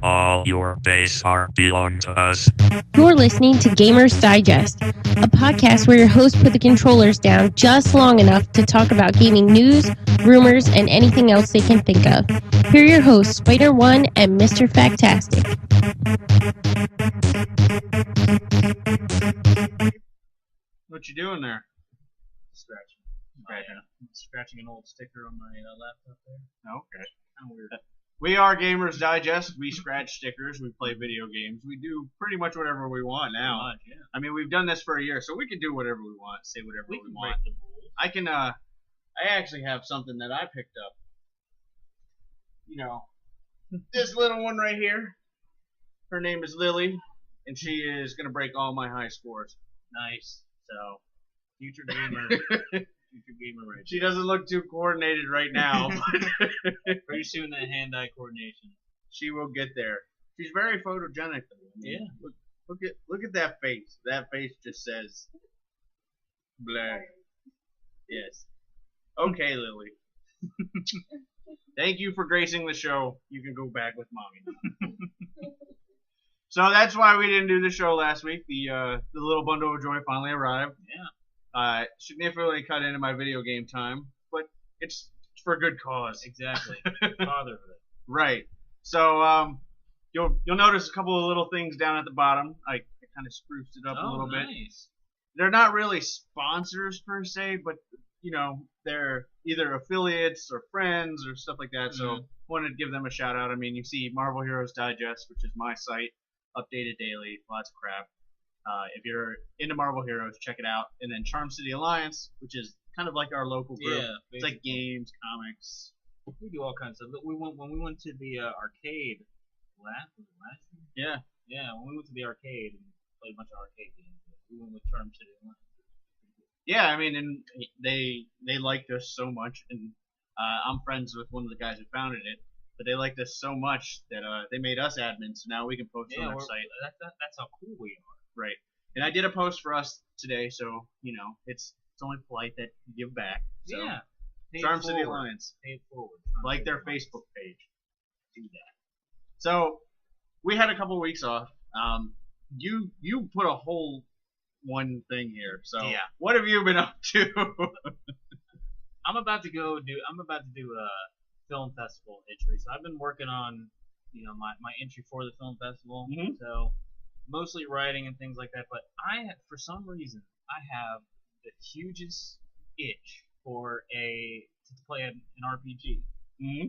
All your days are belong to us. You're listening to Gamers Digest, a podcast where your hosts put the controllers down just long enough to talk about gaming news, rumors, and anything else they can think of. Here are your hosts, Spider-One and Mr. Factastic. What you doing there? Scratching an old sticker on my laptop there. Okay. Kind of weird. We are Gamers Digest. We scratch stickers. We play video games. We do pretty much whatever we want now. Pretty much, yeah. I mean, we've done this for a year, so we can do whatever we want, say whatever we can want. break the rules. I can. I actually have something that I picked up. You know, this little one right here. Her name is Lily, and she is gonna break all my high scores. Nice. So, Future gamer. Future gamer right she doesn't look too coordinated right now. there. Pretty soon that hand-eye coordination. She will get there. She's very photogenic though. I mean, Yeah. Look at that face. That face just says blah. Yes. Okay, Lily. Thank you for gracing the show. You can go back with mommy. So that's why we didn't do the show last week. The little bundle of joy finally arrived. Yeah. Significantly cut into my video game time, but it's for a good cause. Exactly. Fatherhood. Right. So you'll notice a couple of little things down at the bottom. I kind of spruced it up a little bit. Nice. They're not really sponsors per se, but you know they're either affiliates or friends or stuff like that. So wanted to give them a shout out. I mean, you see Marvel Heroes Digest, which is my site, updated daily, lots of crap. If you're into Marvel Heroes, check it out. And then Charm City Alliance, which is kind of like our local group. Yeah. It's like games, comics. We do all kinds of stuff. When we went to the arcade last year? Yeah. Yeah, when we went to the arcade and played a bunch of arcade games, we went with Charm City Alliance. Yeah, I mean, and they liked us so much, and I'm friends with one of the guys who founded it. But they liked us so much that they made us admins, so now we can post on their site. That's how cool we are. Right. And I did a post for us today, so you know it's only polite that you give back. So, Yeah. Charm City Alliance. Pay it forward. Like their Facebook page. Do that. So we had a couple weeks off. You put a whole one thing here. So yeah. What have you been up to? I'm about to do a film festival entry. So I've been working on my entry for the film festival. Mm-hmm. So mostly writing and things like that. But for some reason I have the hugest itch for to play an RPG. Mm-hmm.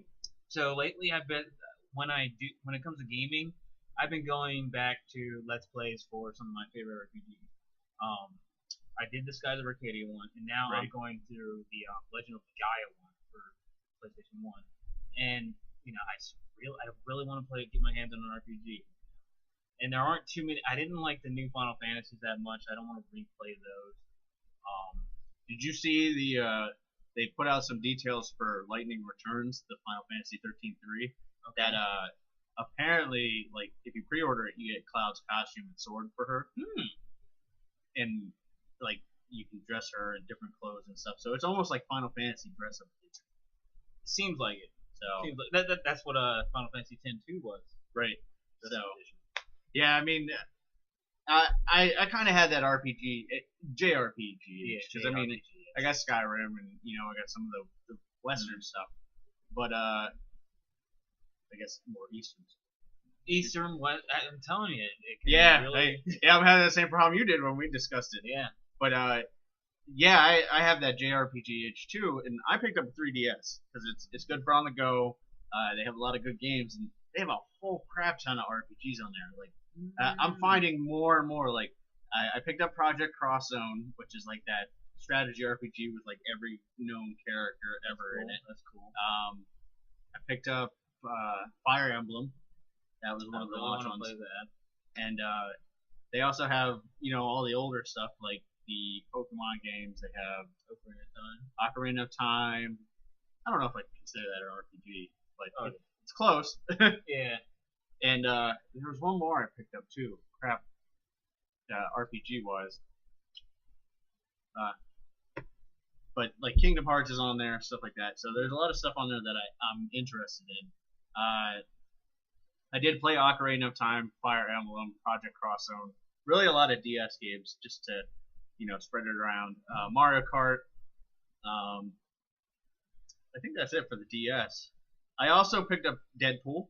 So lately I've been when it comes to gaming, I've been going back to Let's Plays for some of my favorite RPGs. I did the Skies of Arcadia one, and now I'm going through the Legend of Gaia one for PlayStation 1. And I really want to get my hands on an RPG. And there aren't too many. I didn't like the new Final Fantasies that much. I don't want to replay those. Did you see they put out some details for Lightning Returns, the Final Fantasy 13-3? Okay. That apparently, like, if you pre-order it, you get Cloud's costume and sword for her. And like you can dress her in different clothes and stuff. So it's almost like Final Fantasy dress up. Seems like it. So Seems like, that's what Final Fantasy X-2 was. Right. So yeah, I mean, I kind of had that RPG, JRPG. Because I mean, I got Skyrim and I got some of the Western stuff, but I guess more Eastern. I'm telling you, it can yeah, really... I'm having the same problem you did when we discussed it. Yeah. But yeah, I have that JRPG itch too, and I picked up a 3DS because it's good for on the go. They have a lot of good games, and they have a whole crap ton of RPGs on there. Like I'm finding more and more. Like I picked up Project Cross Zone, which is like that strategy RPG with like every known character ever in it. That's cool. I picked up Fire Emblem. That was one of the launch ones. Play that. And they also have, all the older stuff like the Pokemon games. They have Ocarina of Time. I don't know if I consider that an RPG, but it's close. Yeah. And there was one more I picked up too. Crap. RPG wise. but like Kingdom Hearts is on there, stuff like that. So there's a lot of stuff on there that I'm interested in. I did play Ocarina of Time, Fire Emblem, Project Cross Zone, really a lot of DS games just to spread it around. Mario Kart. I think that's it for the DS. I also picked up Deadpool,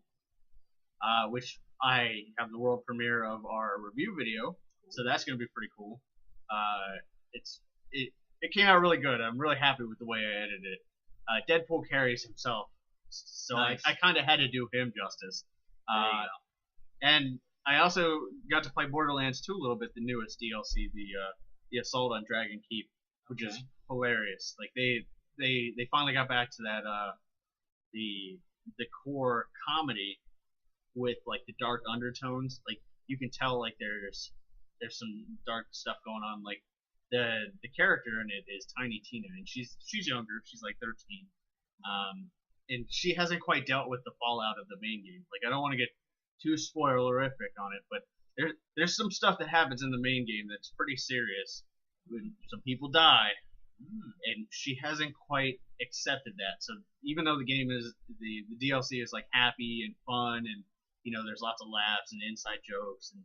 which I have the world premiere of our review video, so that's going to be pretty cool. It came out really good. I'm really happy with the way I edited it. Deadpool carries himself, so Nice. I kind of had to do him justice. And I also got to play Borderlands 2 a little bit, the newest DLC, the Assault on Dragon Keep, which is hilarious. Like they finally got back to that the core comedy with like the dark undertones. Like you can tell like there's some dark stuff going on. Like the character in it is Tiny Tina, and she's younger. She's like 13, and she hasn't quite dealt with the fallout of the main game. Like I don't want to get too spoilerific on it, but there's some stuff that happens in the main game that's pretty serious. When some people die, and she hasn't quite accepted that. So even though the game is the DLC is like happy and fun, and there's lots of laughs and inside jokes, and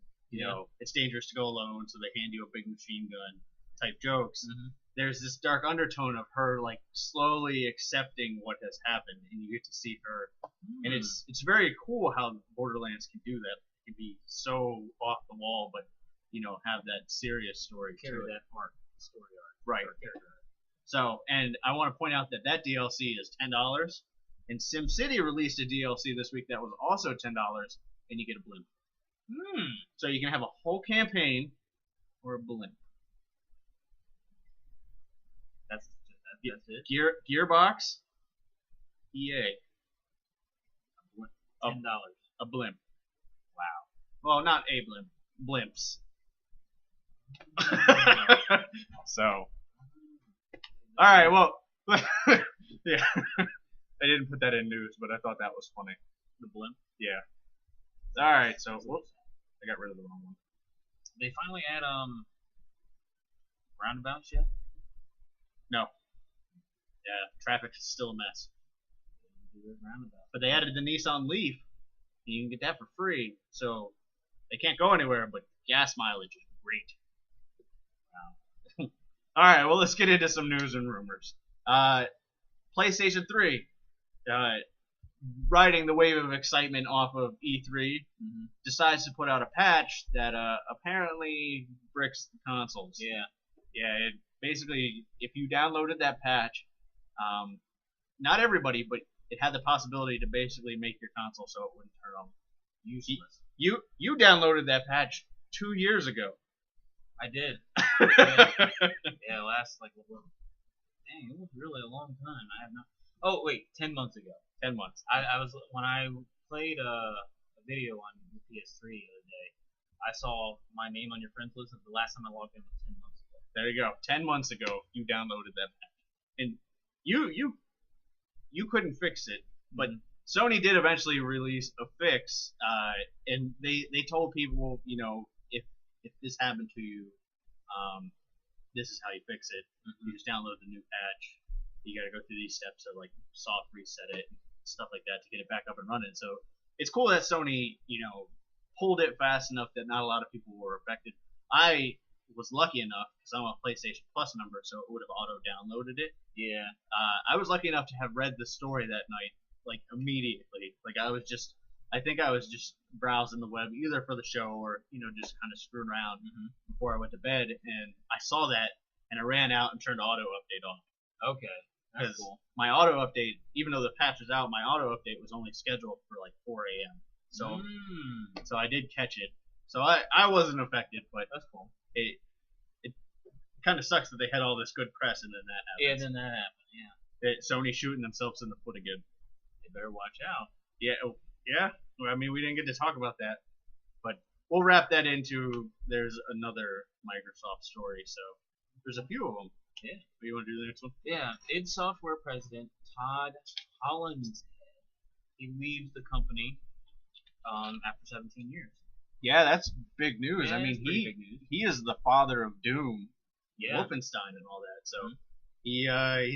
it's dangerous to go alone, so they hand you a big machine gun type jokes. There's this dark undertone of her like slowly accepting what has happened, and you get to see her, and it's very cool how Borderlands can do that. It can be so off the wall, but have that serious story Carry to it. that story arc. Right. Or character arc. So, and I want to point out that DLC is $10, and SimCity released a DLC this week that was also $10, and you get a blimp. So you can have a whole campaign or a blimp. That's it. Gearbox, EA, $10. a blimp. Wow. Well, not a blimp, blimps. So, all right. Well, yeah. I didn't put that in news, but I thought that was funny. The blimp. Yeah. All right. So, whoops, I got rid of the wrong one. They finally add roundabouts yet? No. Yeah, traffic is still a mess. Roundabout. But they added the Nissan Leaf, and you can get that for free. So they can't go anywhere, but gas mileage is great. Wow. All right, well, let's get into some news and rumors. PlayStation 3, riding the wave of excitement off of E3, decides to put out a patch that apparently bricks the consoles. Yeah. Yeah, it basically, if you downloaded that patch, not everybody, but it had the possibility to basically make your console so it wouldn't turn on. Useless. You downloaded that patch 2 years ago. I did. Yeah, last like dang, it was really a long time. I have not. Oh wait, 10 months ago. 10 months. I was when I played a video on the PS3 the other day. I saw my name on your friends list, and the last time I logged in was 10 months ago. There you go. 10 months ago, you downloaded that patch, and you couldn't fix it, but Sony did eventually release a fix, and they told people, if this happened to you, this is how you fix it. You just download the new patch. You got to go through these steps to like soft reset it and stuff like that to get it back up and running. So it's cool that Sony, pulled it fast enough that not a lot of people were affected. I was lucky enough because I'm a PlayStation Plus member, so it would have auto downloaded it. Yeah. I was lucky enough to have read the story that night, like immediately. Like I think I was just browsing the web either for the show or just kind of screwing around before I went to bed, and I saw that and I ran out and turned auto update on. Okay. That's cool. My auto update, even though the patch was out, my auto update was only scheduled for like 4 a.m. So I did catch it. So I wasn't affected, but that's cool. It kind of sucks that they had all this good press and then that happened. Yeah, then that happened. Yeah. Sony shooting themselves in the foot again. They better watch out. Yeah. Yeah. I mean, we didn't get to talk about that, but we'll wrap that into. There's another Microsoft story, so there's a few of them. Yeah. You want to do the next one? Yeah. id Software president Todd Hollandshead, he leaves the company after 17 years. Yeah, that's big news. Yeah, I mean, big news. he is the father of Doom, Yeah. Wolfenstein, and all that. So He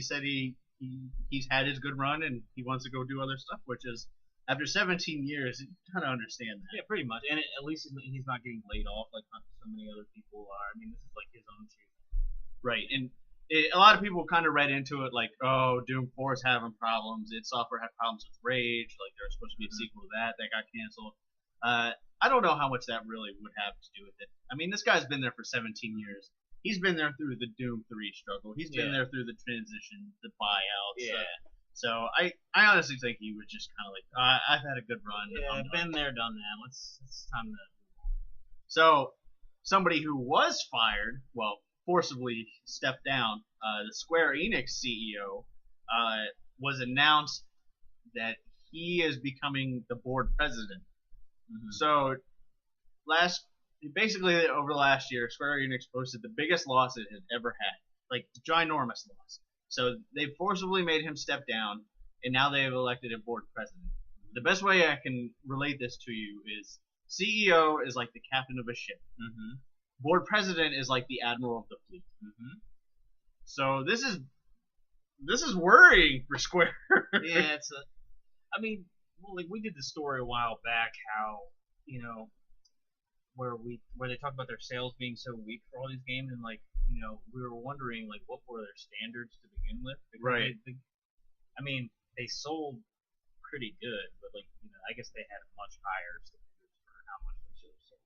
said he's had his good run and he wants to go do other stuff, which is after 17 years, you kind of understand that. Yeah, pretty much. And at least he's not getting laid off like so many other people are. I mean, this is like his own shoe. Right, and a lot of people kind of read into it like, oh, Doom 4 is having problems. Id Software had problems with Rage. Like, there was supposed to be a sequel to that got canceled. I don't know how much that really would have to do with it. I mean, this guy's been there for 17 years. He's been there through the Doom 3 struggle. He's been there through the transition, the buyouts. Yeah. So I honestly think he was just kind of like, I've had a good run. Yeah, I've been there, done that. It's time to. So somebody who was fired, well, forcibly stepped down, the Square Enix CEO, was announced that he is becoming the board president. Mm-hmm. So basically over the last year, Square Enix posted the biggest loss it had ever had, like ginormous loss. So they forcibly made him step down, and now they have elected a board president. The best way I can relate this to you is CEO is like the captain of a ship. Mm-hmm. Board president is like the admiral of the fleet. Mm-hmm. So this is worrying for Square. Yeah, I mean, like we did the story a while back, how where they talked about their sales being so weak for all these games, and like we were wondering like what were their standards to begin with. Because right. I mean, they sold pretty good, but like I guess they had much higher standards for how much they should have sold.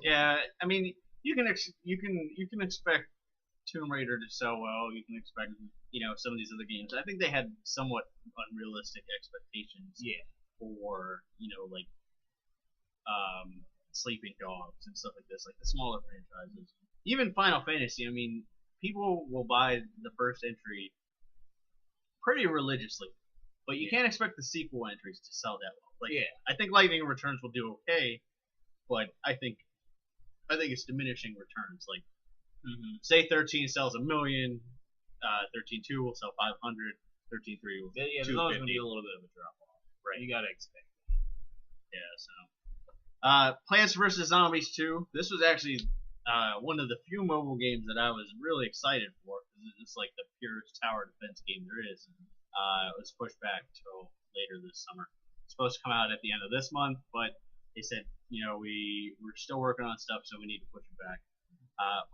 Yeah, I mean, you can expect Tomb Raider to sell well. You can expect some of these other games. I think they had somewhat unrealistic expectations. Yeah. For like Sleeping Dogs and stuff like this, like the smaller franchises. Even Final Fantasy. I mean, people will buy the first entry pretty religiously, but you can't expect the sequel entries to sell that well. Like, I think Lightning Returns will do okay, but I think it's diminishing returns. Like, say 13 sells 1 million, 13.2 will sell 500, 13.3 will. Yeah, there's always going to be a little bit of a drop off. Right. You gotta expect. Yeah. So, Plants vs Zombies 2. This was actually one of the few mobile games that I was really excited for. It's like the purest tower defense game there is. It was pushed back till later this summer. It's supposed to come out at the end of this month, but they said we're still working on stuff, so we need to push it back.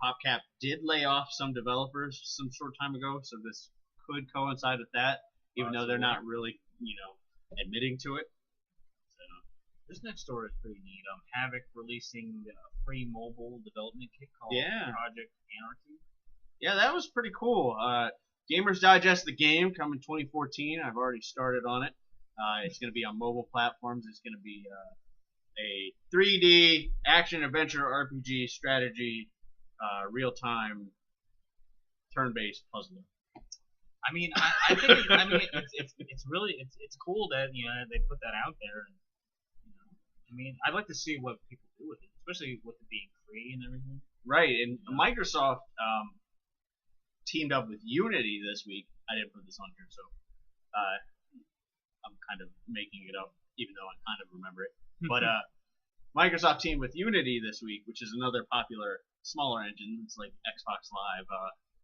PopCap did lay off some developers some short time ago, so this could coincide with that, even though they're not really admitting to it. So this next story is pretty neat. Havoc releasing a free mobile development kit called Project Anarchy. Yeah, that was pretty cool. Gamers Digest the game coming 2014. I've already started on it. It's going to be on mobile platforms. It's going to be a 3D action adventure RPG strategy, real-time turn-based puzzler. I mean, I think it's really cool that they put that out there. And, I mean, I'd like to see what people do with it, especially with it being free and everything. Right, and Microsoft teamed up with Unity this week. I didn't put this on here, so I'm kind of making it up, even though I kind of remember it. But Microsoft teamed with Unity this week, which is another popular smaller engine. It's like Xbox Live.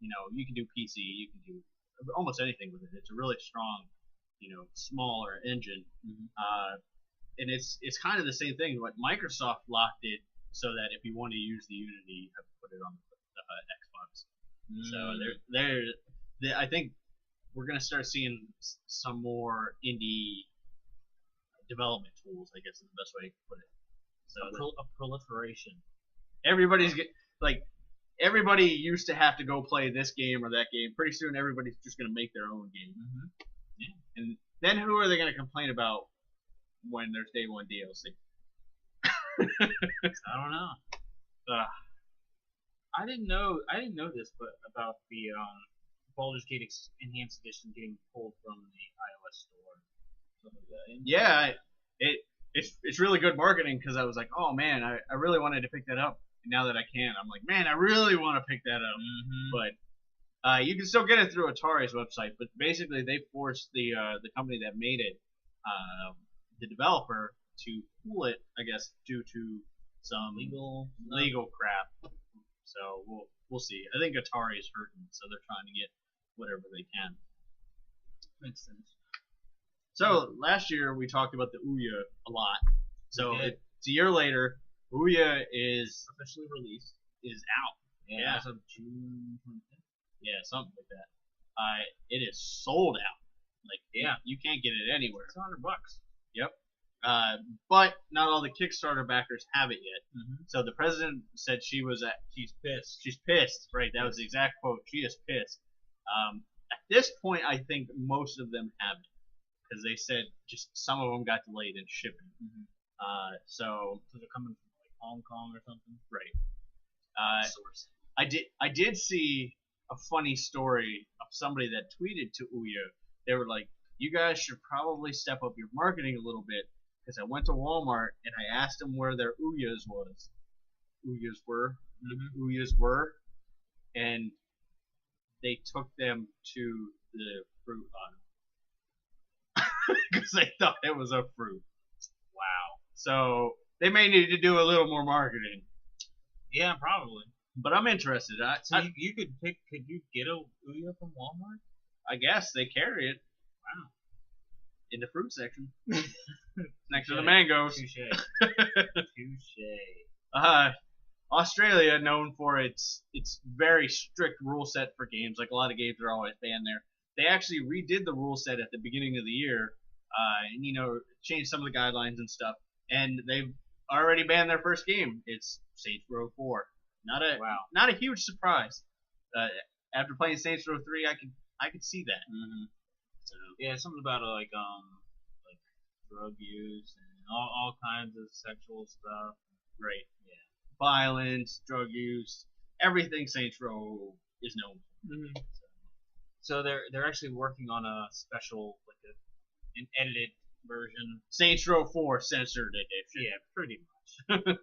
You can do PC, you can do almost anything with it. It's a really strong, smaller engine. And it's kind of the same thing. But Microsoft locked it so that if you want to use the Unity, you have to put it on the Xbox. So I think we're gonna start seeing some more indie development tools. I guess is the best way to put it. So a proliferation. Everybody used to have to go play this game or that game. Pretty soon, everybody's just gonna make their own game. Yeah. And then who are they gonna complain about when there's day one DLC? I don't know. I didn't know this, but about the Baldur's Gate Enhanced Edition getting pulled from the iOS store. Something like that. Yeah, it's really good marketing because I was like, oh man, I really wanted to pick that up. And now that I can, I'm like, man, I really want to pick that up. But you can still get it through Atari's website. But basically, they forced the company that made it, the developer, to pull it, I guess, due to some legal crap. So we'll see. I think Atari is hurting, so they're trying to get whatever they can. Makes sense. So last year we talked about the Ouya a lot. So We did. it's a year later. Ouya is Officially released. out. Yeah. As of June 25th. Yeah, something like that. It is sold out. Like, Yeah. you can't get it anywhere. It's $100. Yep. But not all the Kickstarter backers have it yet. Mm-hmm. So the president said she's pissed. She's pissed. Right. That was the exact quote. She is pissed. At this point, I think most of them have it because they said just some of them got delayed in shipping. Mm-hmm. So they're coming from like Hong Kong or something. right. Source. I did see a funny story of somebody that tweeted to Ouya. They were like, "You guys should probably step up your marketing a little bit." Because I went to Walmart and I asked them where their Ouyas were, and they took them to the fruit aisle because they thought it was a fruit. Wow. So they may need to do a little more marketing. Yeah, probably. But I'm interested. You could pick. Could you get a Ouya from Walmart? I guess they carry it. Wow. In the fruit section. Next to the mangoes. Touche. Australia, known for its very strict rule set for games, like a lot of games are always banned there. They actually redid the rule set at the beginning of the year, and changed some of the guidelines and stuff. And they've already banned their first game. It's Saints Row 4. Not a huge surprise. After playing Saints Row 3, I could see that. Mm-hmm. So, yeah, something about like drug use and all kinds of sexual stuff. Right. Yeah. Violence, drug use, everything Saints Row is known for. Mm-hmm. So they're actually working on a special an edited version. Saints Row 4 censored edition. Yeah, pretty much.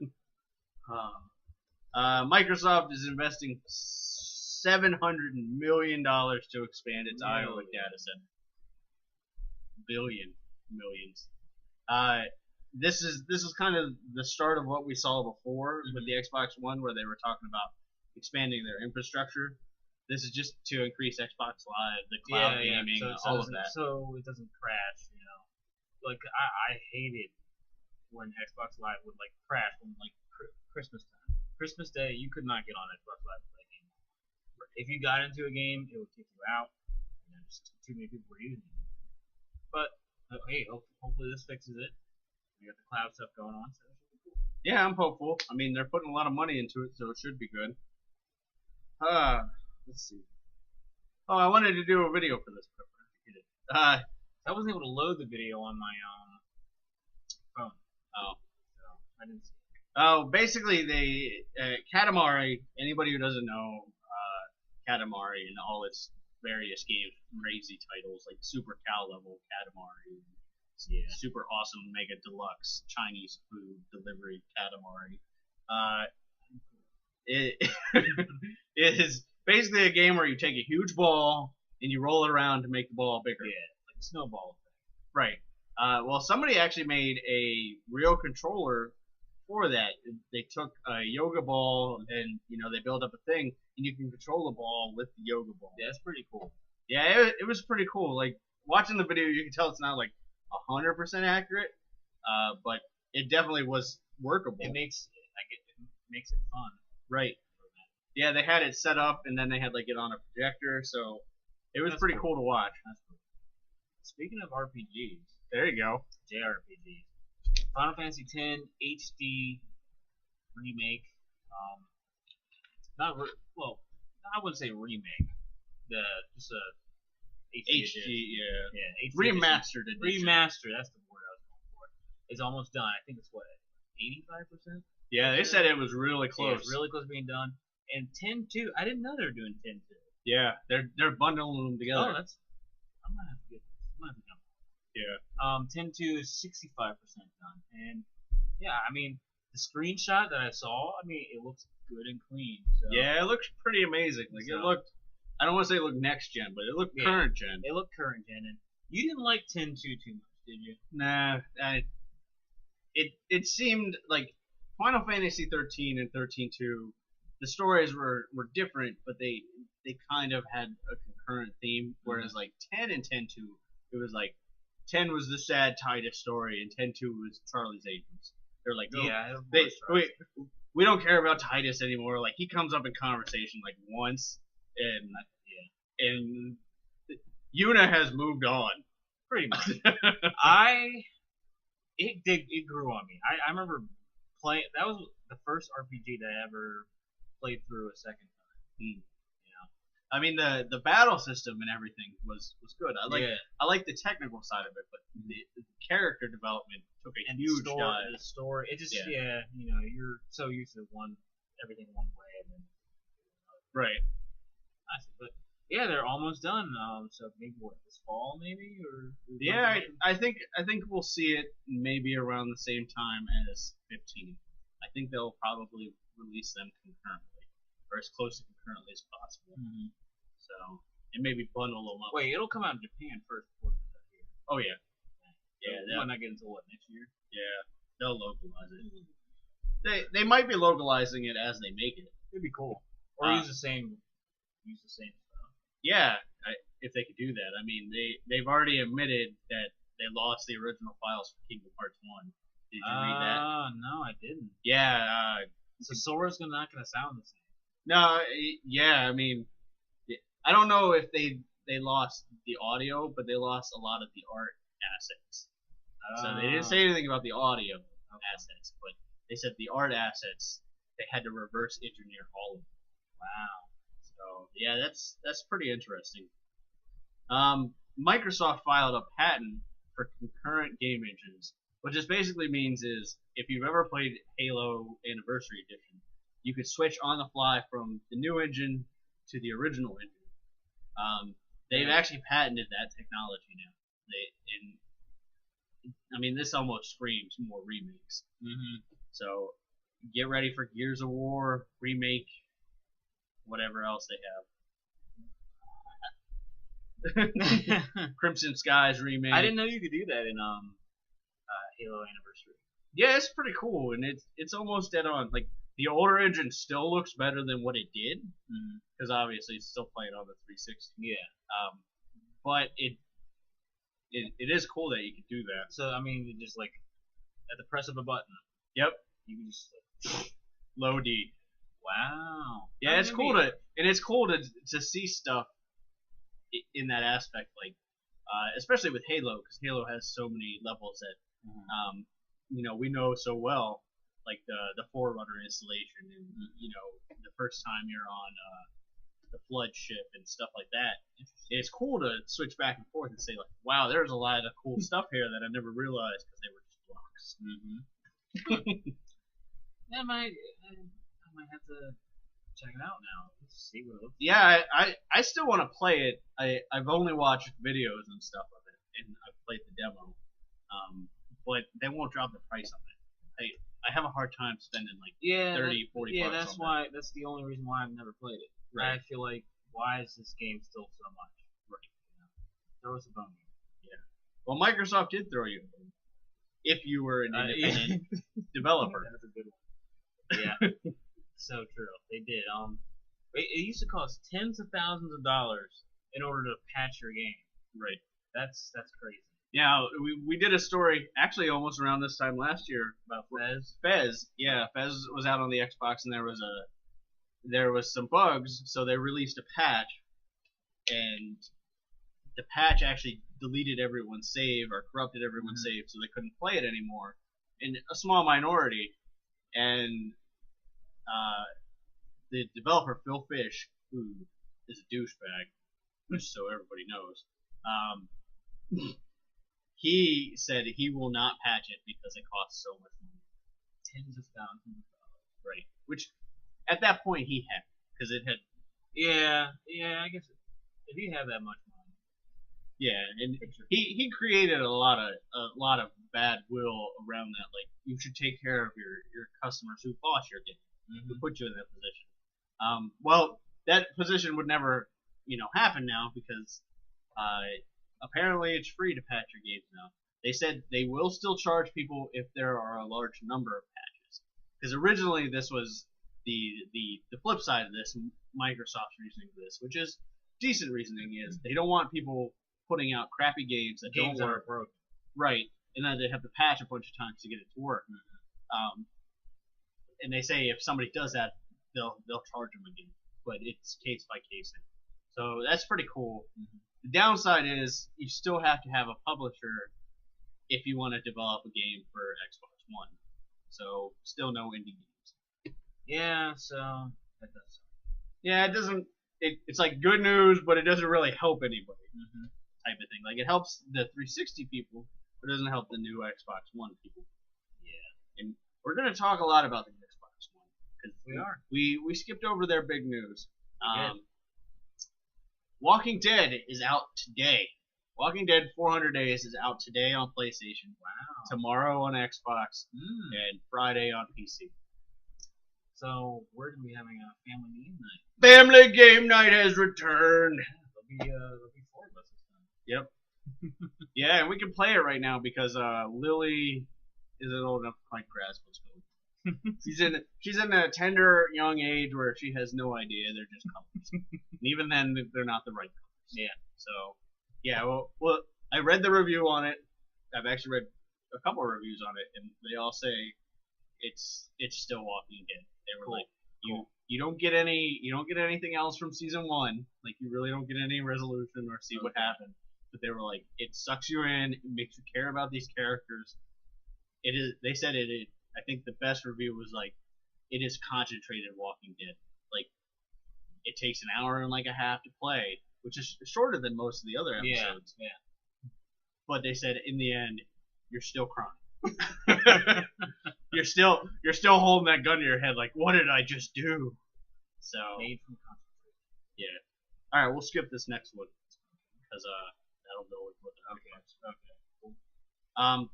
Microsoft is investing $700 million to expand its Iowa data center. Millions. This is kind of the start of what we saw before with the Xbox One, where they were talking about expanding their infrastructure. This is just to increase Xbox Live, the cloud gaming, all of that. So it doesn't crash, Like I hated when Xbox Live would crash when Christmas time. Christmas Day, you could not get on Xbox Live to play a game. If you got into a game, it would kick you out. Just too many people were using it. But hey, hopefully this fixes it. We got the cloud stuff going on, so it should be cool. Yeah, I'm hopeful. I mean, they're putting a lot of money into it, so it should be good. Let's see. Oh, I wanted to do a video for this, but I forget it. I wasn't able to load the video on my phone. Oh. So I didn't see it. Oh, basically, Katamari, anybody who doesn't know Katamari and all its various games, crazy titles like Super Cal level Katamari, Super Awesome Mega Deluxe Chinese Food Delivery Katamari. It is basically a game where you take a huge ball and you roll it around to make the ball bigger. Yeah, like a snowball effect. Right. Well, somebody actually made a real controller for that. They took a yoga ball and they built up a thing, and you can control the ball with the yoga ball. Yeah, that's pretty cool. Yeah, it was pretty cool. Like watching the video, you can tell it's not 100% accurate, but it definitely was workable. It makes it fun. Right. Yeah, they had it set up, and then they had it on a projector, so it was pretty cool to watch. That's cool. Speaking of RPGs, there you go. JRPGs. Final Fantasy X HD remake. I wouldn't say remake. Just a HD, yeah, HD remastered edition. Remaster. That's the word I was going for. It's almost done. I think it's 85%. Yeah, they said it was really close. Yeah, it's really close to being done. And 10.2, I didn't know they were doing 10.2. Yeah, they're bundling them together. Oh, I'm gonna have to get this. I'm gonna have to jump. Yeah. 10.2 is 65% done, and yeah, I mean the screenshot that I saw, it looks good and clean. So. Yeah, it looks pretty amazing. It looked. I don't want to say it looked next gen, but it looked current gen. It looked current gen, and you didn't like 10.2 too much, did you? Nah, it seemed like Final Fantasy 13 and 13.2. The stories were different, but they kind of had a concurrent theme, whereas like 10 and 10-2, it was like 10 was the sad Titus story, and 10-2 was Charlie's Agents. They're like, Yeah, we don't care about Titus anymore. Like he comes up in conversation like once, and Yuna has moved on. pretty much. It grew on me. I remember playing. That was the first RPG that I ever played through a second time. You know. I mean the battle system and everything was good. I like the technical side of it, but the character development took a huge dive. The story, it just you know, you're so used to everything one way, and then right. I see, but yeah, they're almost done. So maybe this fall, maybe or yeah, I think we'll see it maybe around the same time as 15. I think they'll probably release them concurrently, or as close to concurrently as possible. Mm-hmm. So and maybe bundle them up. Wait, it'll come out in Japan first before it comes out here. Oh yeah, yeah. So might not get until next year? Yeah, they'll localize it. They might be localizing it as they make it. It'd be cool. Or use the same stuff. Yeah, if they could do that. I mean, they've already admitted that they lost the original files for Kingdom Hearts 1. Did you read that? No, I didn't. Yeah. So Sora's not gonna sound the same. No, yeah. I mean, I don't know if they lost the audio, but they lost a lot of the art assets. So they didn't say anything about the audio assets, but they said the art assets they had to reverse engineer all of them. Wow. So yeah, that's pretty interesting. Microsoft filed a patent for concurrent game engines, what this basically means is if you've ever played Halo Anniversary Edition, you could switch on the fly from the new engine to the original engine. They've actually patented that technology now. I mean, this almost screams more remakes. Mm-hmm. So get ready for Gears of War remake, whatever else they have. Crimson Skies remake. I didn't know you could do that in Halo Anniversary. Yeah, it's pretty cool, and it's almost dead on. Like the older engine still looks better than what it did, because obviously it's still playing on the 360. Yeah. But it is cool that you can do that. So I mean, just like at the press of a button. Yep. You can just like, low D. Wow. Yeah, it's cool to see stuff in that aspect, like especially with Halo, because Halo has so many levels that we know so well, like the Forerunner installation, and the first time you're on the Flood ship and stuff like that. It's cool to switch back and forth and say like, wow, there's a lot of cool stuff here that I never realized because they were just blocks. I might have to check it out now. Let's see what it looks like. Yeah, I still want to play it. I've only watched videos and stuff of it, and I've played the demo. But they won't drop the price on it. I have a hard time spending like 30, 40 yeah, bucks that's on why. That's the only reason why I've never played it. Right. I feel like, why is this game still so much? Right. Throw us a bone. Yeah. Well, Microsoft did throw you a bone. If you were an independent developer. That's a good one. Yeah. So true. They did. It used to cost tens of thousands of dollars in order to patch your game. Right. That's crazy. Yeah, we did a story actually almost around this time last year About Fez. Fez. Yeah, Fez was out on the Xbox and there was some bugs, so they released a patch, and the patch actually deleted everyone's save or corrupted everyone's save, so they couldn't play it anymore. In a small minority, and the developer Phil Fish, who is a douchebag, just so everybody knows, he said he will not patch it because it costs so much money. Tens of thousands of dollars. Right. Which, at that point, he had. Because it had... Yeah, I guess if you have that much money. Yeah, and he created a lot of bad will around that. Like, you should take care of your customers who bought your game, who put you in that position. Well, that position would never, happen now because apparently it's free to patch your games now. They said they will still charge people if there are a large number of patches. Because originally this was the flip side of this, Microsoft's reasoning for this, which is decent reasoning is they don't want people putting out crappy games that Games don't that work. are broken. Right, and then they have to patch a bunch of times to get it to work. And they say if somebody does that, they'll charge them again, but it's case by case. So that's pretty cool. The downside is you still have to have a publisher if you want to develop a game for Xbox One. So still no indie games. Yeah, so that does suck. Yeah, it doesn't. It's like good news, but it doesn't really help anybody. Type of thing. Like it helps the 360 people, but it doesn't help the new Xbox One people. Yeah. And we're gonna talk a lot about the Xbox One because we skipped over their big news. Walking Dead is out today. Walking Dead 400 Days is out today on PlayStation. Wow. Tomorrow on Xbox and Friday on PC. So we're gonna be having a family game night. Family game night has returned. Yeah, there'll be 4 of us this time. Yep. Yeah, and we can play it right now because Lily isn't old enough to quite grasp what's going on. She's in a tender young age where she has no idea. They're just colors, and even then, they're not the right colors. Yeah. So, yeah. Well, I read the review on it. I've actually read a couple of reviews on it, and they all say it's still Walking Dead. They were like, you don't get anything else from season 1. Like you really don't get any resolution or see what happened. But they were like, it sucks you in. It makes you care about these characters. It is. They said it. I think the best review was like, it is concentrated Walking Dead. Like, it takes an hour and like a half to play, which is shorter than most of the other episodes. Yeah. But they said in the end, you're still crying. You're still holding that gun to your head, like, what did I just do? So. Made from concentration. Yeah. All right, we'll skip this next one because that'll go with what the Okay.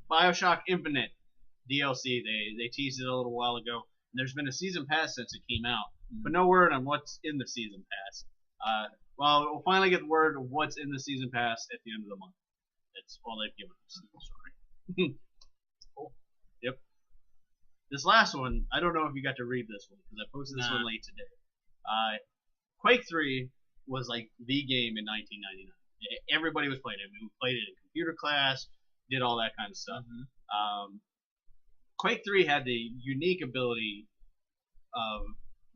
BioShock Infinite DLC. They teased it a little while ago. And there's been a season pass since it came out, but no word on what's in the season pass. Well, we'll finally get the word of what's in the season pass at the end of the month. That's all they've given us. Sorry. Cool. Yep. This last one, I don't know if you got to read this one because I posted this one late today. Quake 3 was like the game in 1999. Everybody was playing it. We played it in computer class, did all that kind of stuff. Quake 3 had the unique ability of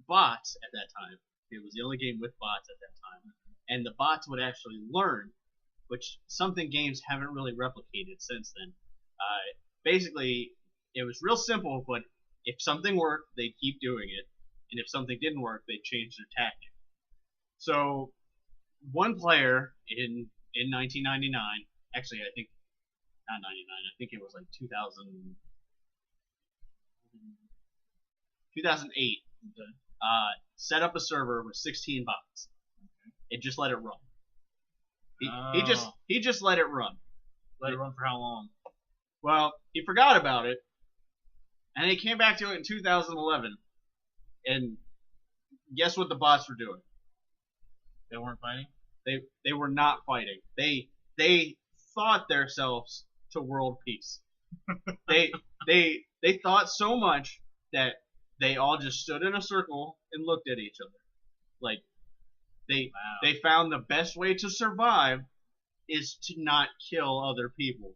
bots at that time. It was the only game with bots at that time. And the bots would actually learn, which something games haven't really replicated since then. Basically, it was real simple, but if something worked, they'd keep doing it. And if something didn't work, they'd change their tactic. So, one player in 1999, actually I think, not 99, I think it was like 2008, set up a server with 16 bots. It just let it run. He just let it run. Let it run for how long? Well, he forgot about it, and he came back to it in 2011. And guess what the bots were doing? They weren't fighting? They were not fighting. They thought themselves to world peace. they thought so much that they all just stood in a circle and looked at each other. Like they found the best way to survive is to not kill other people.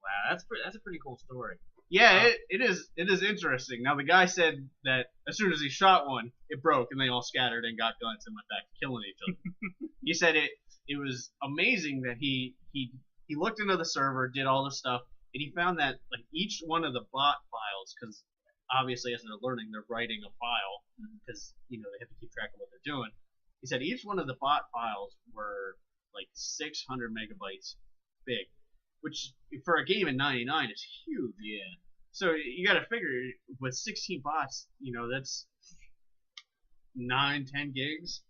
Wow, that's a pretty cool story. Yeah, it is interesting. Now the guy said that as soon as he shot one, it broke and they all scattered and got guns and went back to killing each other. He said it was amazing that he looked into the server, did all the stuff, and he found that like each one of the bot files, because obviously as they're learning, they're writing a file because they have to keep track of what they're doing. He said each one of the bot files were like 600 megabytes big, which for a game in '99 is huge. Yeah. So you got to figure with 16 bots, that's 9-10 gigs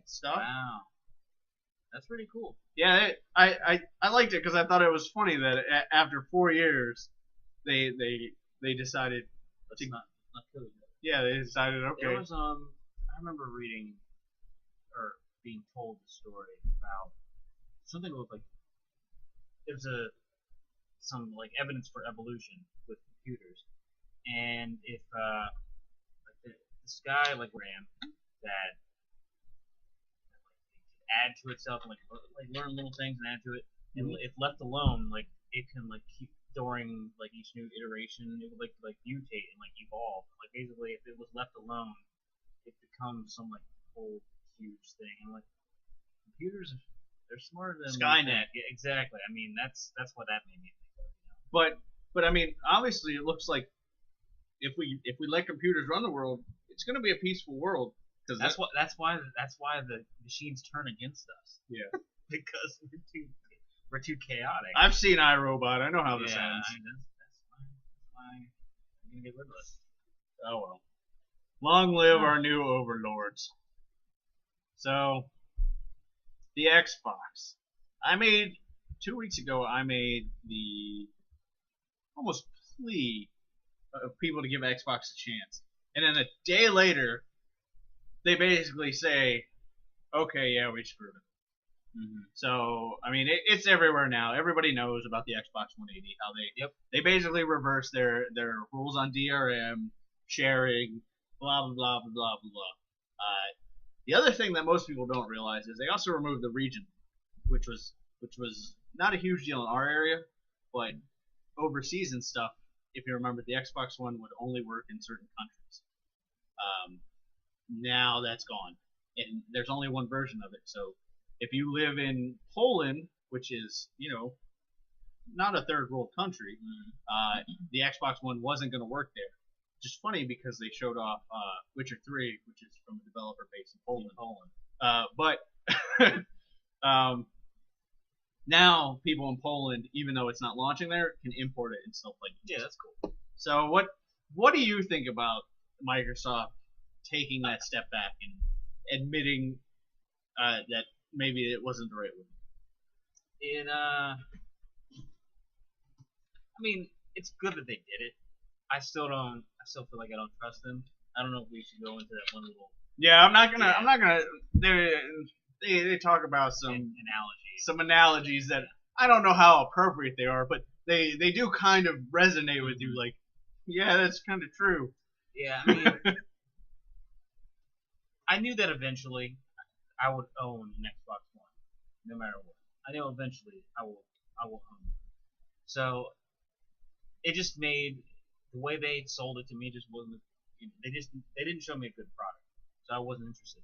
stuff. Wow. That's pretty cool. Yeah, I liked it because I thought it was funny that after 4 years, they decided Let's not kill each other. Yeah, they decided okay. There was I remember reading or being told the story about something with like it was some like evidence for evolution with computers, and if like this guy like ran that add to itself, and like learn little things and add to it. And if left alone, like it can like keep during like each new iteration, it would like mutate and like evolve. Like basically, if it was left alone, it becomes some like whole huge thing. And like computers, they're smarter than Skynet. Yeah, exactly. I mean, that's what that made me think of. But I mean, obviously, it looks like if we let computers run the world, it's going to be a peaceful world. Because that's why the machines turn against us. Yeah. Because we're too chaotic. I've seen iRobot. I know how this ends. That's why I'm gonna get rid of us. Oh well. Long live our new overlords. So, the Xbox. 2 weeks ago, I made the almost plea of people to give Xbox a chance. And then a day later, they basically say, okay, yeah, we screwed it. So, I mean, it's everywhere now. Everybody knows about the Xbox 180, how they basically reverse their rules on DRM, sharing, blah, blah, blah, blah, blah, blah. The other thing that most people don't realize is they also removed the region, which was not a huge deal in our area, but overseas and stuff, if you remember, the Xbox One would only work in certain countries. Now that's gone, and there's only one version of it. So if you live in Poland, which is, not a third world country, the Xbox One wasn't going to work there. Just funny because they showed off Witcher 3, which is from a developer based in Poland. But now people in Poland, even though it's not launching there, can import it and still play games. Yeah, that's cool. So what do you think about Microsoft taking that step back and admitting that maybe it wasn't the right one? I mean, it's good that they did it. I still feel like I don't trust them. I don't know if we should go into that one little. Yeah, I'm not gonna. They talk about some analogies that I don't know how appropriate they are, but they do kind of resonate with you. Like, yeah, that's kind of true. Yeah, I mean, I knew that eventually I would own an Xbox One, no matter what. I know eventually I will own it. So it just made the way they sold it to me just wasn't. They didn't show me a good product, so I wasn't interested.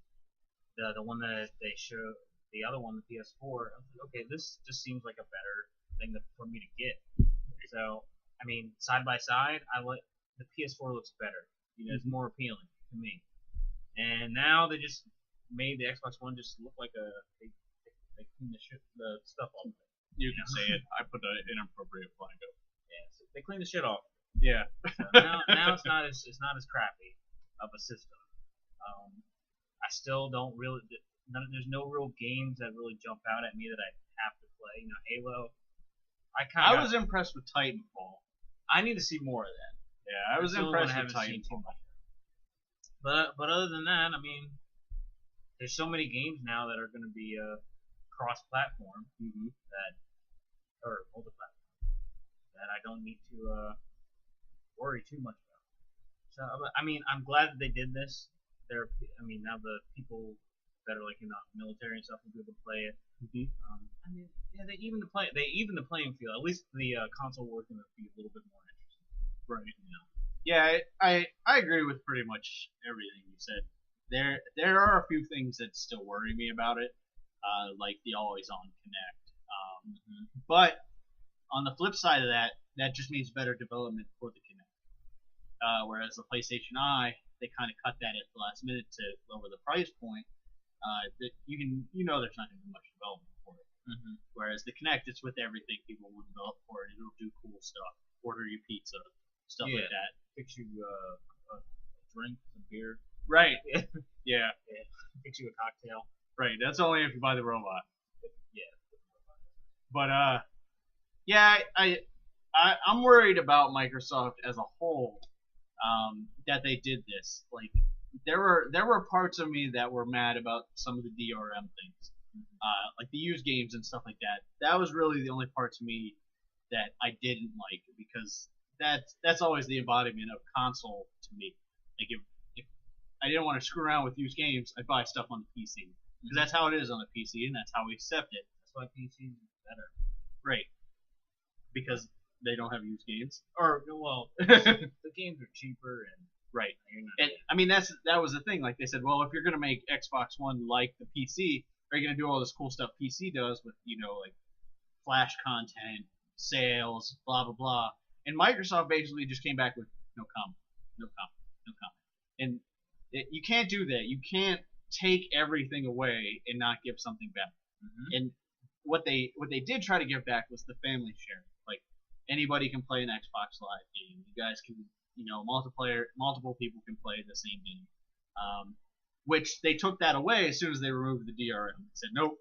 The one that they showed, the other one, the PS4, I was like, okay, this just seems like a better thing for me to get. So I mean, side by side, the PS4 looks better. It's more appealing to me. And now they just made the Xbox One just look like they clean the stuff off of it. You can say it. I put an inappropriate blank up. Yeah, so they clean the shit off. Yeah. So now it's not as crappy of a system. I still don't really. There's no real games that really jump out at me that I have to play. Halo. I was impressed with Titanfall. I need to see more of that. Yeah, I was impressed with Titanfall. But other than that, I mean, there's so many games now that are going to be cross-platform or multi-platform that I don't need to worry too much about. So I mean, I'm glad that they did this. Now the people that are like in the military and stuff will be able to play it. I mean, yeah, they even the playing field. At least the console wars going to be a little bit more interesting. Right. Yeah, I agree with pretty much everything you said. There are a few things that still worry me about it, like the always-on Kinect. But on the flip side of that just means better development for the Kinect. Whereas the PlayStation Eye, they kind of cut that at the last minute to lower the price point. That there's not going to be much development for it. Whereas the Kinect, it's with everything people will develop for it. It'll do cool stuff. Order you pizza, stuff like that. Fix you a drink, some beer. Right. Yeah. Fix you a cocktail. Right. That's only if you buy the robot. Yeah. But yeah, I'm worried about Microsoft as a whole. That they did this. Like, there were parts of me that were mad about some of the DRM things, like the used games and stuff like that. That was really the only parts of me that I didn't like, because that's always the embodiment of console to me. Like, if I didn't want to screw around with used games, I'd buy stuff on the PC. because that's how it is on the PC, and that's how we accept it. That's why PC is better. Right. Because they don't have used games. Or well, the games are cheaper and right. you're not And I mean that was the thing. Like they said, well, if you're gonna make Xbox One like the PC, are you gonna do all this cool stuff PC does with like Flash content, sales, blah blah blah? And Microsoft basically just came back with no comment, no comment, no comment. And you can't do that. You can't take everything away and not give something back. And what they did try to give back was the family share. Like anybody can play an Xbox Live game. You guys can, multiple people can play the same game. Which they took that away as soon as they removed the DRM. They said nope.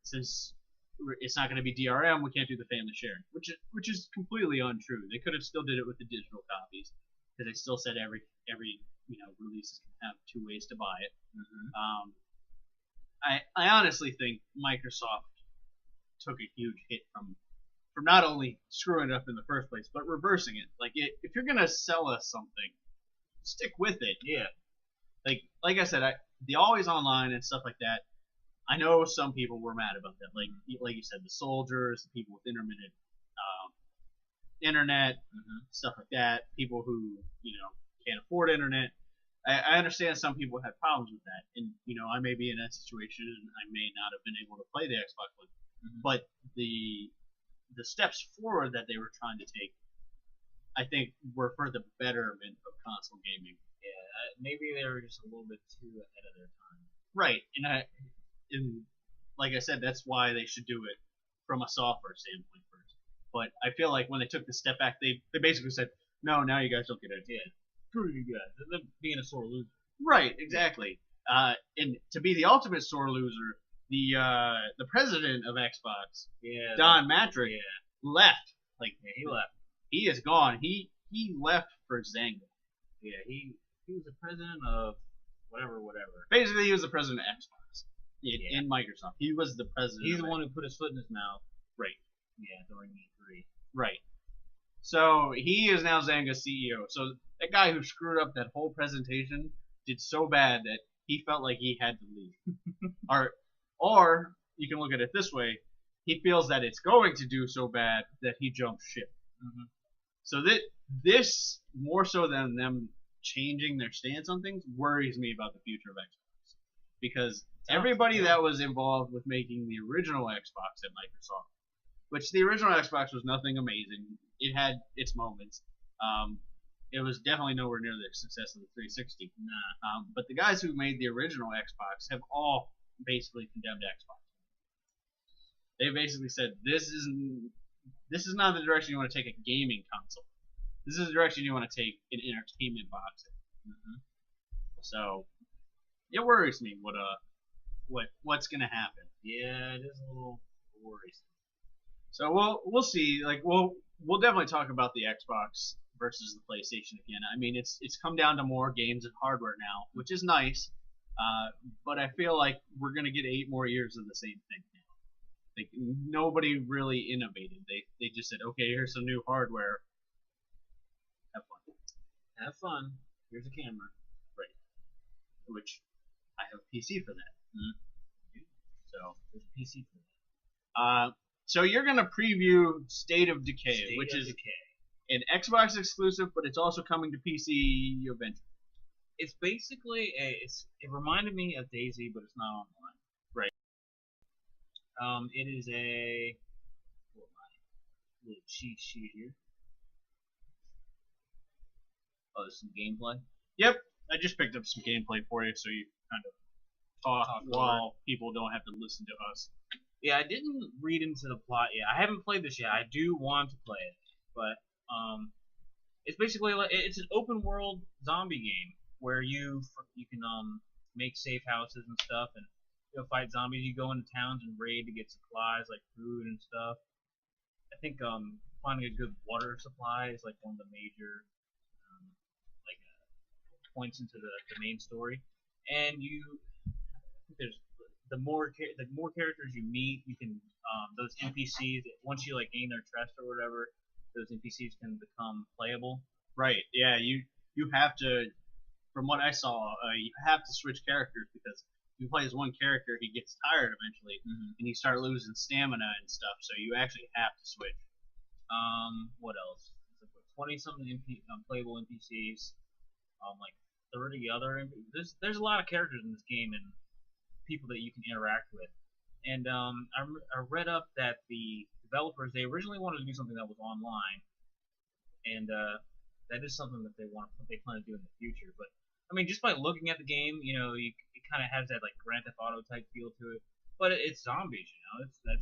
Since it's not going to be DRM, we can't do the family sharing, which is completely untrue. They could have still did it with the digital copies, because they still said every release can have 2 ways to buy it. I honestly think Microsoft took a huge hit from not only screwing it up in the first place, but reversing it. Like if you're gonna sell us something, stick with it. Yeah. Like I said, the always online and stuff like that. I know some people were mad about that. Like you said, the soldiers, the people with intermittent internet, stuff like that. People who can't afford internet. I understand some people have problems with that, and I may be in that situation, and I may not have been able to play the Xbox One. But the steps forward that they were trying to take, I think, were for the betterment of console gaming. Yeah, maybe they were just a little bit too ahead of their time. Right, and like I said, that's why they should do it from a software standpoint first. But I feel like when they took the step back, they basically said, no, now you guys don't get it. Yeah. Screw you guys. They're being a sore loser. Right, exactly. And to be the ultimate sore loser, the president of Xbox, Don Matrick, left. He left. He is gone. He left for Zynga. Yeah, he was the president of whatever. Basically, he was the president of Xbox in Microsoft. He was the president. He's the one who put his foot in his mouth. Right. Yeah, during E3. Right. So he is now Zynga's CEO. So that guy who screwed up that whole presentation did so bad that he felt like he had to leave. Or you can look at it this way: he feels that it's going to do so bad that he jumps ship. So this more so than them changing their stance on things worries me about the future of Xbox, because everybody that was involved with making the original Xbox at Microsoft, which the original Xbox was nothing amazing. It had its moments. It was definitely nowhere near the success of the 360. But the guys who made the original Xbox have all basically condemned Xbox. They basically said this is not the direction you want to take a gaming console. This is the direction you want to take an entertainment box. So it worries me what's gonna happen. Yeah, it is a little worrisome. So we'll see. Like we'll definitely talk about the Xbox versus the PlayStation again. I mean, it's come down to more games and hardware now, which is nice. But I feel like we're gonna get 8 more years of the same thing now. Like nobody really innovated. They just said, okay, here's some new hardware. Have fun. Here's a camera. Right. Which I have a PC for that. So there's a PC for that. So you're gonna preview State of Decay, which is an Xbox exclusive, but it's also coming to PC eventually. It's basically it reminded me of DayZ, but it's not online. Right. It is a little cheat sheet here. Oh, there's some gameplay. Yep, I just picked up some gameplay for you, so you kind of talk while people don't have to listen to us. Yeah, I didn't read into the plot yet. I haven't played this yet. I do want to play it, but it's basically like it's an open world zombie game where you can make safe houses and stuff, and fight zombies. You go into towns and raid to get supplies like food and stuff. I think finding a good water supply is like one of the major points into the main story, and there's the more characters you meet, you can those NPCs, once you gain their trust or whatever, those NPCs can become playable. Right. Yeah. You have to from what I saw, you have to switch characters because if you play as one character, he gets tired eventually, and you start losing stamina and stuff. So you actually have to switch. What else? 20 something playable NPCs. Like 30 other. There's a lot of characters in this game and people that you can interact with. And I read up that the developers, they originally wanted to do something that was online, and that is something that they plan to do in the future. But I mean, just by looking at the game, it kind of has that like Grand Theft Auto type feel to it. But it's zombies, it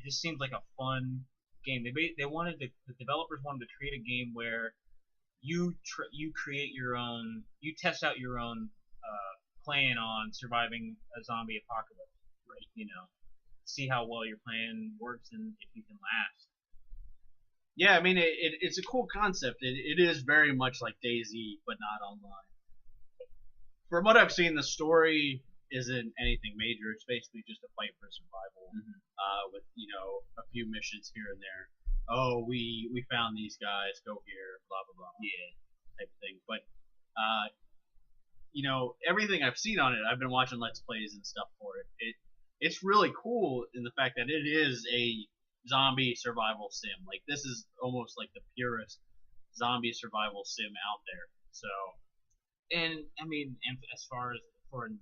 just seems like a fun game. The developers wanted to create a game where you create your own, you test out your own plan on surviving a zombie apocalypse, right? See how well your plan works and if you can last. Yeah, I mean, it's a cool concept. It is very much like DayZ, but not online. From what I've seen, the story isn't anything major. It's basically just a fight for survival, with a few missions here and there. Oh, we found these guys. Go here. Blah blah blah. Yeah, type of thing. But everything I've seen on it, I've been watching Let's Plays and stuff for it. It's really cool in the fact that it is a zombie survival sim. Like, this is almost like the purest zombie survival sim out there. So, and I mean, and as far as for an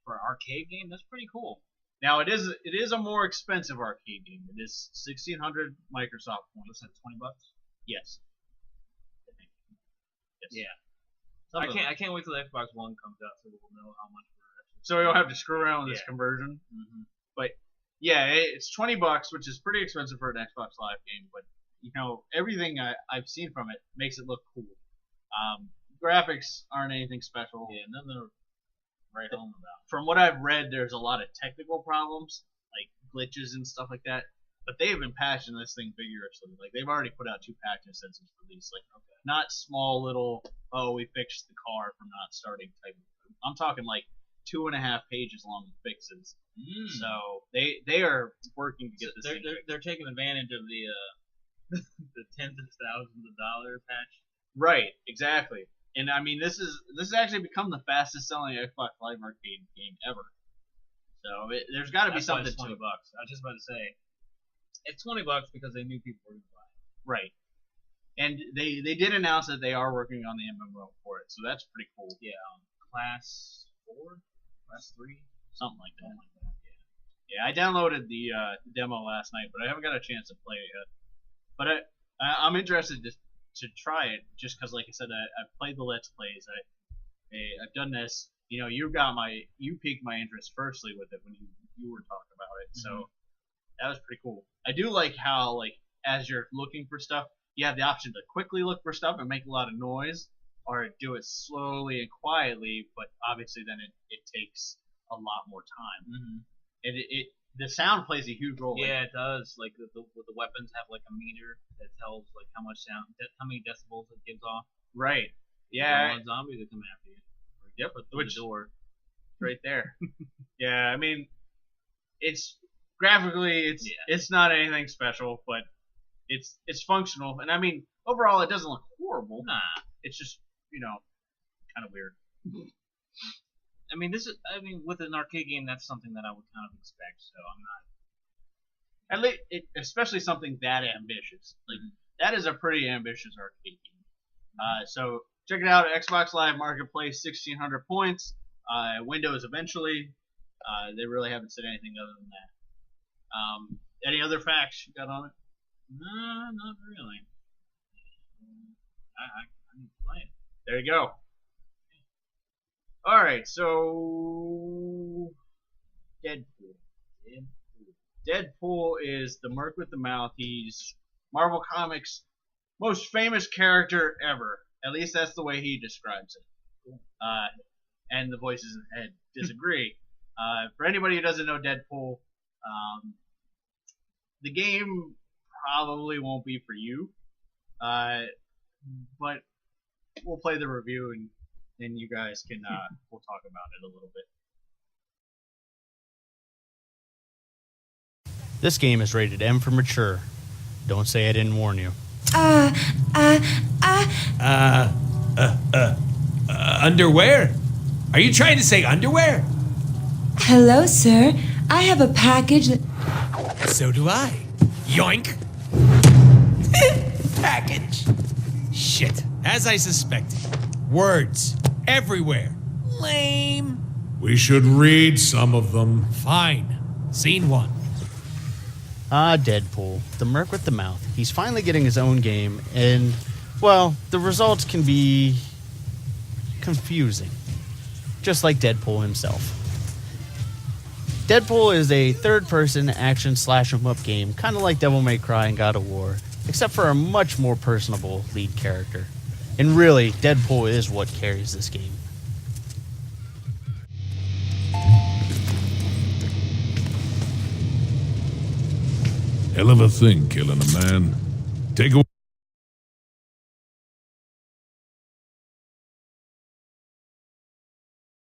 arcade game, that's pretty cool. Now it is a more expensive arcade game. It is 1,600 Microsoft points. At $20. Yes. Yeah. I can't wait till the Xbox One comes out so we'll know how much we're actually. So you'll have to screw around with this conversion. But yeah, it's $20, which is pretty expensive for an Xbox Live game. But everything I've seen from it makes it look cool. Graphics aren't anything special. Yeah, none of right home about. From what I've read, there's a lot of technical problems, like glitches and stuff like that. But they have been patching this thing vigorously. Like, they've already put out 2 patches since its release. Like, not small little, we fixed the car from not starting type of thing. I'm talking like 2.5 pages long fixes. So they are working to get this thing. They're taking advantage of the the tens of thousands of dollar patch. Right, exactly. And I mean, this has actually become the fastest selling Xbox Live Arcade game ever. So there's got to be something to $20. it. I was just about to say, it's $20 because they knew people were going to buy it. Right. And they did announce that they are working on the MMO for it, so that's pretty cool. Yeah, Class 4, Class 3, something like that. Yeah, I downloaded the demo last night, but I haven't got a chance to play it yet. But I'm interested to try it just because, like I said, I've played the Let's Plays. I've done this. You piqued my interest firstly with it when you were talking about it. So that was pretty cool. I do like how, like, as you're looking for stuff, you have the option to quickly look for stuff and make a lot of noise, or do it slowly and quietly. But obviously, then it takes a lot more time. And the sound plays a huge role. Yeah, it does. Like the weapons have like a meter that tells like how much sound, how many decibels it gives off. Right. Yeah. One zombie to come after you. Yep. Through the door. Right there. Yeah. I mean, it's graphically it's not anything special, but it's functional. And I mean, overall, it doesn't look horrible. Nah. It's just kind of weird. I mean, with an arcade game, that's something that I would kind of expect. So I'm not. At least, especially something that ambitious. Like, that is a pretty ambitious arcade game. So check it out. Xbox Live Marketplace, 1,600 points. Windows eventually. They really haven't said anything other than that. Any other facts you got on it? No, not really. I need to play it. There you go. Alright, so Deadpool. Deadpool is the merc with the mouth. He's Marvel Comics' most famous character ever. At least that's the way he describes it. And the voices in the head disagree. For anybody who doesn't know Deadpool, the game probably won't be for you. But we'll play the review and you guys can we'll talk about it a little bit. This game is rated M for mature. Don't say I didn't warn you. underwear? Are you trying to say underwear? Hello, sir. I have a package that... So do I. Yoink. Package. Shit, as I suspected. Words. Everywhere. Lame. We should read some of them. Fine. Scene 1. Deadpool, the merc with the mouth. He's finally getting his own game, and, well, the results can be confusing. Just like Deadpool himself. Deadpool is a third-person action slash-em-up game, kind of like Devil May Cry and God of War, except for a much more personable lead character. And really, Deadpool is what carries this game. Hell of a thing, killing a man. Take a